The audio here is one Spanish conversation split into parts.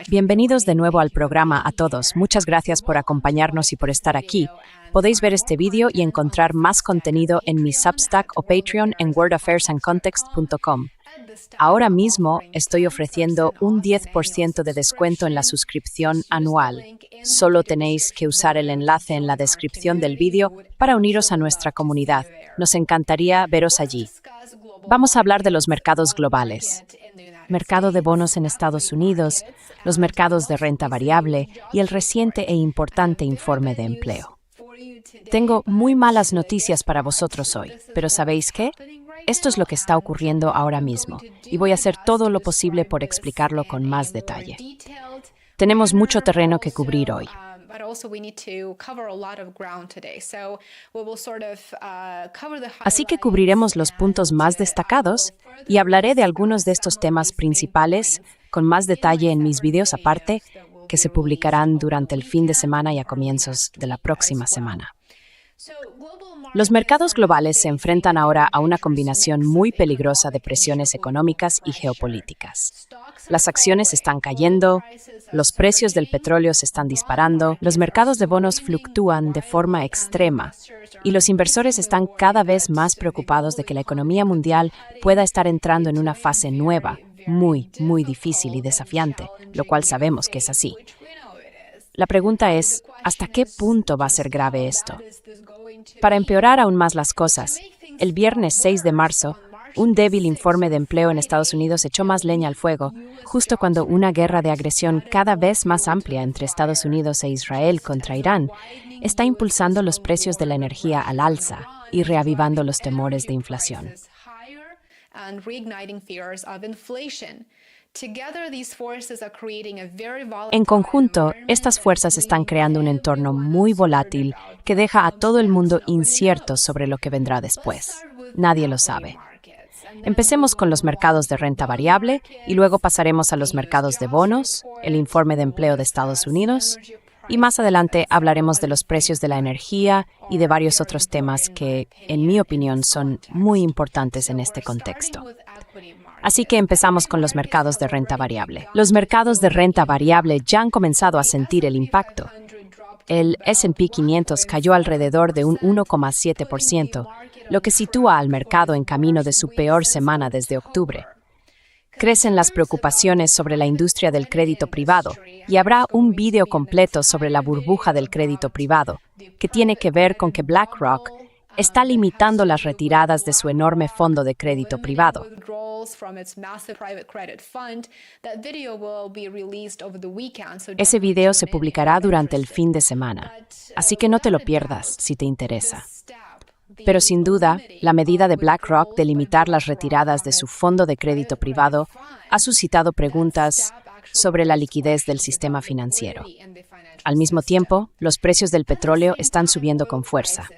Bienvenidos de nuevo al programa a todos. Muchas gracias por acompañarnos y por estar aquí. Podéis ver este vídeo y encontrar más contenido en mi Substack o Patreon en wordaffairsandcontext.com. Ahora mismo estoy ofreciendo un 10% de descuento en la suscripción anual. Solo tenéis que usar el enlace en la descripción del vídeo para uniros a nuestra comunidad. Nos encantaría veros allí. Vamos a hablar de los mercados globales. Mercado de bonos en Estados Unidos, los mercados de renta variable y el reciente e importante informe de empleo. Tengo muy malas noticias para vosotros hoy, pero ¿sabéis qué? Esto es lo que está ocurriendo ahora mismo, y voy a hacer todo lo posible por explicarlo con más detalle. Tenemos mucho terreno que cubrir hoy. Así que cubriremos los puntos más destacados y hablaré de algunos de estos temas principales con más detalle en mis videos aparte, que se publicarán durante el fin de semana y a comienzos de la próxima semana. Los mercados globales se enfrentan ahora a una combinación muy peligrosa de presiones económicas y geopolíticas. Las acciones están cayendo, los precios del petróleo se están disparando, los mercados de bonos fluctúan de forma extrema y los inversores están cada vez más preocupados de que la economía mundial pueda estar entrando en una fase nueva, muy difícil y desafiante, lo cual sabemos que es así. La pregunta es, ¿hasta qué punto va a ser grave esto? Para empeorar aún más las cosas, el viernes 6 de marzo, un débil informe de empleo en Estados Unidos echó más leña al fuego, justo cuando una guerra de agresión cada vez más amplia entre Estados Unidos e Israel contra Irán está impulsando los precios de la energía al alza y reavivando los temores de inflación. En conjunto, estas fuerzas están creando un entorno muy volátil que deja a todo el mundo incierto sobre lo que vendrá después. Nadie lo sabe. Empecemos con los mercados de renta variable y luego pasaremos a los mercados de bonos, el informe de empleo de Estados Unidos, y más adelante hablaremos de los precios de la energía y de varios otros temas que, en mi opinión, son muy importantes en este contexto. Así que empezamos con los mercados de renta variable. Los mercados de renta variable ya han comenzado a sentir el impacto. El S&P 500 cayó alrededor de un 1,7%, lo que sitúa al mercado en camino de su peor semana desde octubre. Crecen las preocupaciones sobre la industria del crédito privado y habrá un vídeo completo sobre la burbuja del crédito privado, que tiene que ver con que BlackRock está limitando las retiradas de su enorme fondo de crédito privado. Ese video se publicará durante el fin de semana, así que no te lo pierdas si te interesa. Pero sin duda, la medida de BlackRock de limitar las retiradas de su fondo de crédito privado ha suscitado preguntas sobre la liquidez del sistema financiero. Al mismo tiempo, los precios del petróleo están subiendo con fuerza.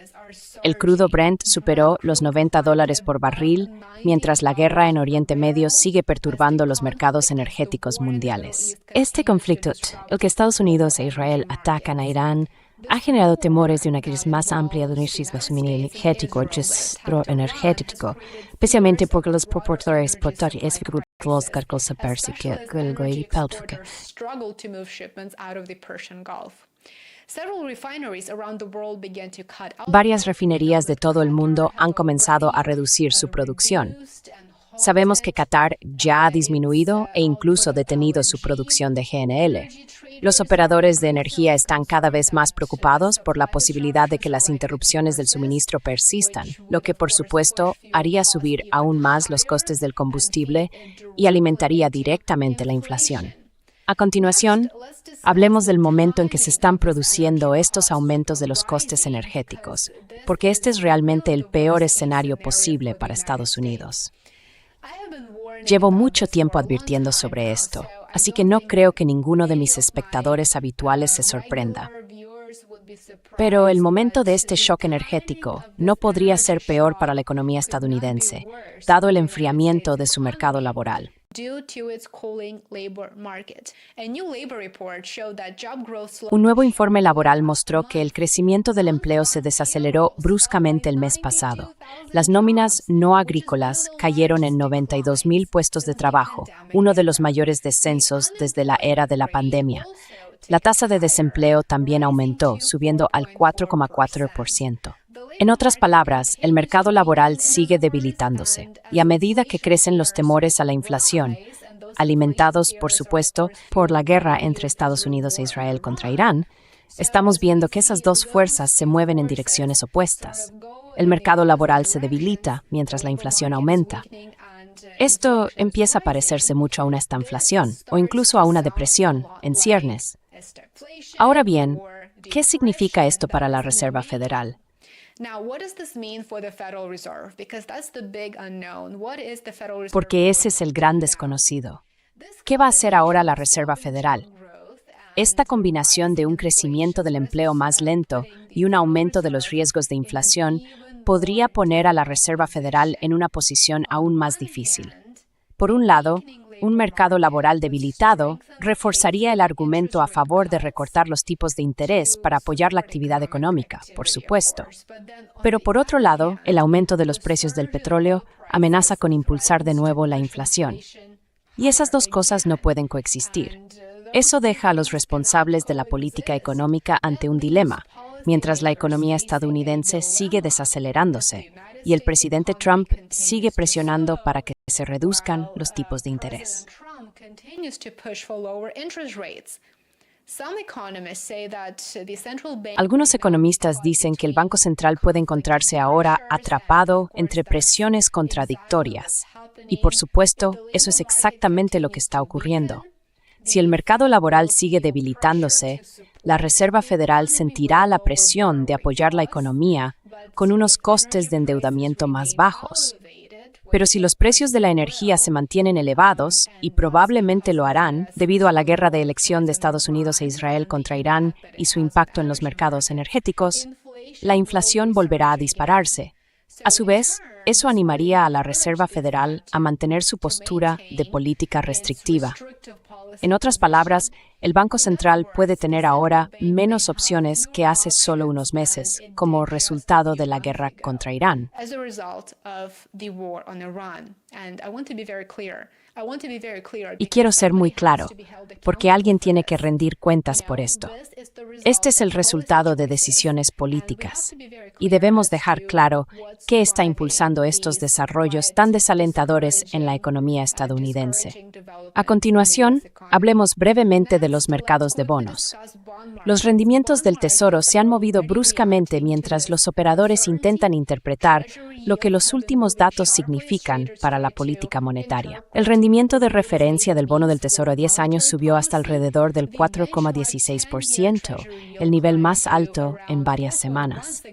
El crudo Brent superó los $90 por barril, mientras la guerra en Oriente Medio sigue perturbando los mercados energéticos mundiales. Este conflicto, el que Estados Unidos e Israel atacan a Irán, ha generado temores de una crisis más amplia del suministro energético, especialmente porque los proportores potentes Varias refinerías de todo el mundo han comenzado a reducir su producción. Sabemos que Qatar ya ha disminuido e incluso detenido su producción de GNL. Los operadores de energía están cada vez más preocupados por la posibilidad de que las interrupciones del suministro persistan, lo que, por supuesto, haría subir aún más los costes del combustible y alimentaría directamente la inflación. A continuación, hablemos del momento en que se están produciendo estos aumentos de los costes energéticos, porque este es realmente el peor escenario posible para Estados Unidos. Llevo mucho tiempo advirtiendo sobre esto, así que no creo que ninguno de mis espectadores habituales se sorprenda. Pero el momento de este shock energético no podría ser peor para la economía estadounidense, dado el enfriamiento de su mercado laboral. Un nuevo informe laboral mostró que el crecimiento del empleo se desaceleró bruscamente el mes pasado. Las nóminas no agrícolas cayeron en 92,000 puestos de trabajo, uno de los mayores descensos desde la era de la pandemia. La tasa de desempleo también aumentó, subiendo al 4,4%. En otras palabras, el mercado laboral sigue debilitándose, y a medida que crecen los temores a la inflación, alimentados, por supuesto, por la guerra entre Estados Unidos e Israel contra Irán, estamos viendo que esas dos fuerzas se mueven en direcciones opuestas. El mercado laboral se debilita mientras la inflación aumenta. Esto empieza a parecerse mucho a una estanflación o incluso a una depresión en ciernes. Ahora bien, ¿qué significa esto para la Reserva Federal? Porque ese es el gran desconocido. ¿Qué va a hacer ahora la Reserva Federal? Esta combinación de un crecimiento del empleo más lento y un aumento de los riesgos de inflación podría poner a la Reserva Federal en una posición aún más difícil. Por un lado, un mercado laboral debilitado reforzaría el argumento a favor de recortar los tipos de interés para apoyar la actividad económica, por supuesto. Pero por otro lado, el aumento de los precios del petróleo amenaza con impulsar de nuevo la inflación. Y esas dos cosas no pueden coexistir. Eso deja a los responsables de la política económica ante un dilema, mientras la economía estadounidense sigue desacelerándose y el presidente Trump sigue presionando para que se reduzcan los tipos de interés. Algunos economistas dicen que el Banco Central puede encontrarse ahora atrapado entre presiones contradictorias. Y por supuesto, eso es exactamente lo que está ocurriendo. Si el mercado laboral sigue debilitándose, la Reserva Federal sentirá la presión de apoyar la economía con unos costes de endeudamiento más bajos. Pero si los precios de la energía se mantienen elevados, y probablemente lo harán debido a la guerra de elección de Estados Unidos e Israel contra Irán y su impacto en los mercados energéticos, la inflación volverá a dispararse. A su vez, eso animaría a la Reserva Federal a mantener su postura de política restrictiva. En otras palabras, el Banco Central puede tener ahora menos opciones que hace solo unos meses, como resultado de la guerra contra Irán. Y quiero ser muy claro, porque alguien tiene que rendir cuentas por esto. Este es el resultado de decisiones políticas, y debemos dejar claro qué está impulsando estos desarrollos tan desalentadores en la economía estadounidense. A continuación, hablemos brevemente de los mercados de bonos. Los rendimientos del Tesoro se han movido bruscamente mientras los operadores intentan interpretar lo que los últimos datos significan para la política monetaria. El rendimiento de referencia del bono del Tesoro a 10 años subió hasta alrededor del 4,16%, el nivel más alto en varias semanas.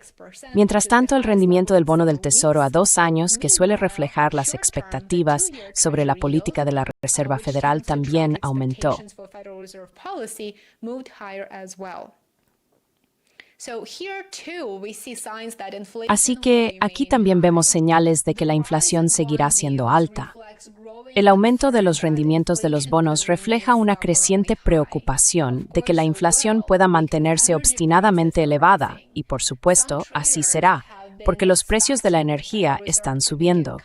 Mientras tanto, el rendimiento del bono del Tesoro a 2 años, que suele reflejar las expectativas sobre la política de la Reserva Federal, también aumentó. Así que aquí también vemos señales de que la inflación seguirá siendo alta. El aumento de los rendimientos de los bonos refleja una creciente preocupación de que la inflación pueda mantenerse obstinadamente elevada, y por supuesto, así será, porque los precios de la energía están subiendo.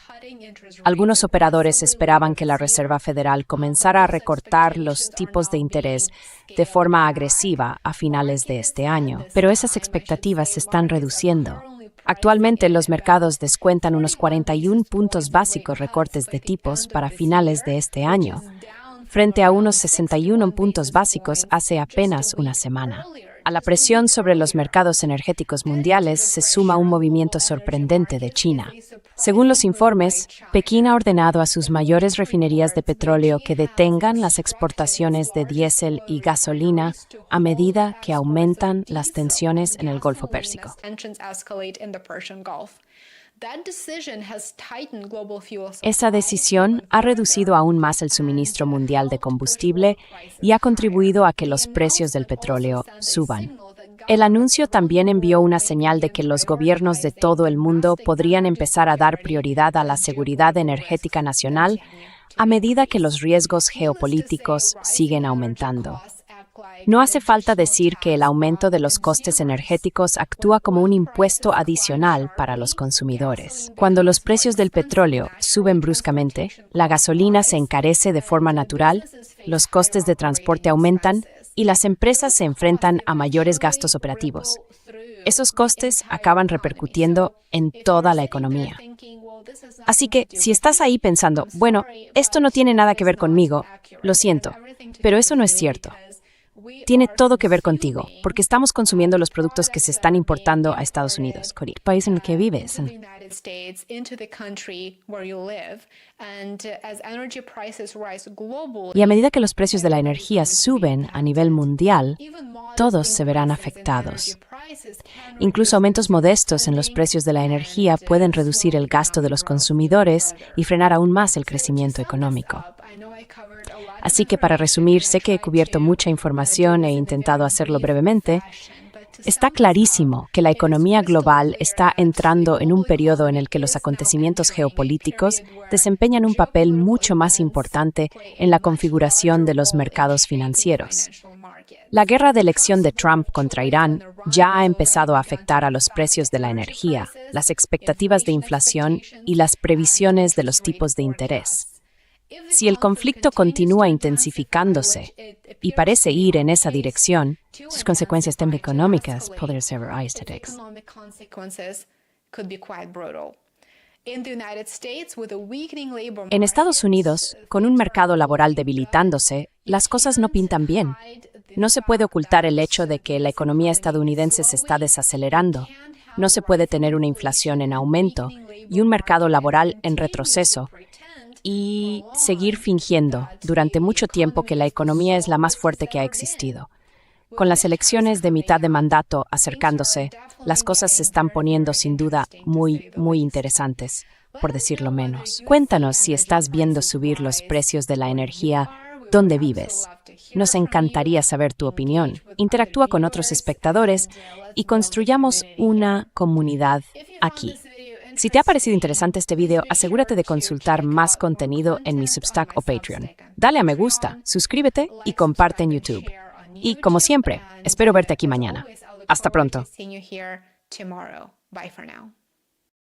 Algunos operadores esperaban que la Reserva Federal comenzara a recortar los tipos de interés de forma agresiva a finales de este año, pero esas expectativas se están reduciendo. Actualmente los mercados descuentan unos 41 puntos básicos recortes de tipos para finales de este año, frente a unos 61 puntos básicos hace apenas una semana. A la presión sobre los mercados energéticos mundiales se suma un movimiento sorprendente de China. Según los informes, Pekín ha ordenado a sus mayores refinerías de petróleo que detengan las exportaciones de diésel y gasolina a medida que aumentan las tensiones en el Golfo Pérsico. Esa decisión ha reducido aún más el suministro mundial de combustible y ha contribuido a que los precios del petróleo suban. El anuncio también envió una señal de que los gobiernos de todo el mundo podrían empezar a dar prioridad a la seguridad energética nacional a medida que los riesgos geopolíticos siguen aumentando. No hace falta decir que el aumento de los costes energéticos actúa como un impuesto adicional para los consumidores. Cuando los precios del petróleo suben bruscamente, la gasolina se encarece de forma natural, los costes de transporte aumentan y las empresas se enfrentan a mayores gastos operativos. Esos costes acaban repercutiendo en toda la economía. Así que, si estás ahí pensando, bueno, esto no tiene nada que ver conmigo, lo siento, pero eso no es cierto. Tiene todo que ver contigo, porque estamos consumiendo los productos que se están importando a Estados Unidos, el país en el que vives. Y a medida que los precios de la energía suben a nivel mundial, todos se verán afectados. Incluso aumentos modestos en los precios de la energía pueden reducir el gasto de los consumidores y frenar aún más el crecimiento económico. Así que, para resumir, sé que he cubierto mucha información e intentado hacerlo brevemente. Está clarísimo que la economía global está entrando en un periodo en el que los acontecimientos geopolíticos desempeñan un papel mucho más importante en la configuración de los mercados financieros. La guerra de elección de Trump contra Irán ya ha empezado a afectar a los precios de la energía, las expectativas de inflación y las previsiones de los tipos de interés. Si el conflicto continúa intensificándose y parece ir en esa dirección, sus consecuencias económicas podrían ser dramáticas. En Estados Unidos, con un mercado laboral debilitándose, las cosas no pintan bien. No se puede ocultar el hecho de que la economía estadounidense se está desacelerando. No se puede tener una inflación en aumento y un mercado laboral en retroceso y seguir fingiendo durante mucho tiempo que la economía es la más fuerte que ha existido. Con las elecciones de mitad de mandato acercándose, las cosas se están poniendo sin duda muy interesantes, por decirlo menos. Cuéntanos si estás viendo subir los precios de la energía donde vives. Nos encantaría saber tu opinión. Interactúa con otros espectadores y construyamos una comunidad aquí. Si te ha parecido interesante este video, asegúrate de consultar más contenido en mi Substack o Patreon. Dale a me gusta, suscríbete y comparte en YouTube. Y, como siempre, espero verte aquí mañana. Hasta pronto.